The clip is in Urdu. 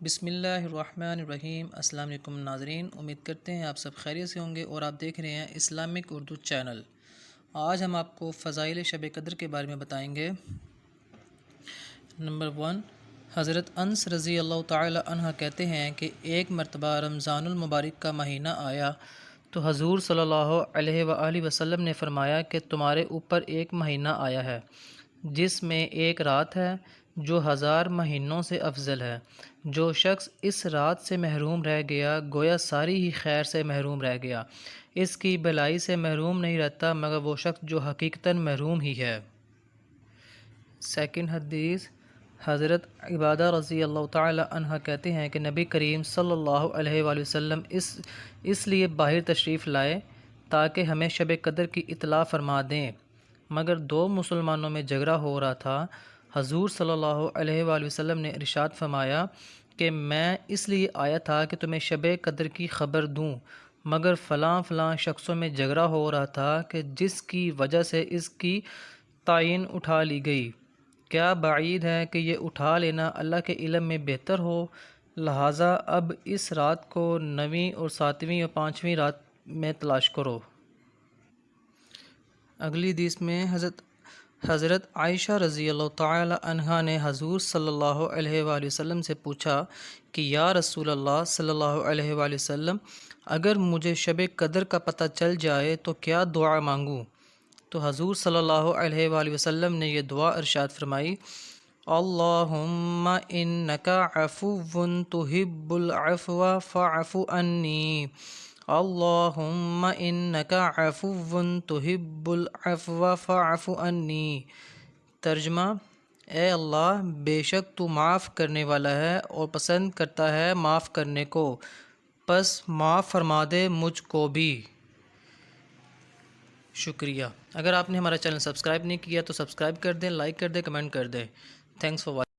بسم اللہ الرحمن الرحیم۔ السلام علیکم ناظرین، امید کرتے ہیں آپ سب خیریت سے ہوں گے اور آپ دیکھ رہے ہیں اسلامک اردو چینل۔ آج ہم آپ کو فضائل شب قدر کے بارے میں بتائیں گے۔ نمبر 1، حضرت انس رضی اللہ تعالی عنہ کہتے ہیں کہ ایک مرتبہ رمضان المبارک کا مہینہ آیا تو حضور صلی اللہ علیہ وآلہ وسلم نے فرمایا کہ تمہارے اوپر ایک مہینہ آیا ہے جس میں ایک رات ہے جو 1000 مہینوں سے افضل ہے۔ جو شخص اس رات سے محروم رہ گیا گویا ساری ہی خیر سے محروم رہ گیا، اس کی بھلائی سے محروم نہیں رہتا مگر وہ شخص جو حقیقتاً محروم ہی ہے۔ سیکنڈ حدیث، حضرت عبادہ رضی اللہ تعالی عنہ کہتے ہیں کہ نبی کریم صلی اللہ علیہ وآلہ وسلم اس لیے باہر تشریف لائے تاکہ ہمیں شب قدر کی اطلاع فرما دیں، مگر 2 مسلمانوں میں جھگڑا ہو رہا تھا۔ حضور صلی اللہ علیہ وآلہ وسلم نے ارشاد فرمایا کہ میں اس لیے آیا تھا کہ تمہیں شب قدر کی خبر دوں، مگر فلاں شخصوں میں جھگڑا ہو رہا تھا کہ جس کی وجہ سے اس کی تعین اٹھا لی گئی۔ کیا بعید ہے کہ یہ اٹھا لینا اللہ کے علم میں بہتر ہو، لہٰذا اب اس رات کو 9ویں اور 7ویں اور 5ویں رات میں تلاش کرو۔ اگلی حدیث میں حضرت عائشہ رضی اللہ تعالی عنہا نے حضور صلی اللہ علیہ وآلہ وسلم سے پوچھا کہ یا رسول اللہ صلی اللہ علیہ وآلہ وسلم، اگر مجھے شب قدر کا پتہ چل جائے تو کیا دعا مانگوں؟ تو حضور صلی اللہ علیہ وآلہ وسلم نے یہ دعا ارشاد فرمائی، اللہم انک عفو تحب العفو فاعف عنی، اللہم انک عفو تحب العفو فاعف عنی۔ ترجمہ، اے اللہ، بے شک تو معاف کرنے والا ہے اور پسند کرتا ہے معاف کرنے کو، پس معاف فرما دے مجھ کو بھی۔ شکریہ۔ اگر آپ نے ہمارا چینل سبسکرائب نہیں کیا تو سبسکرائب کر دیں، لائک کر دیں، کمنٹ کر دیں۔ Thanks for watching.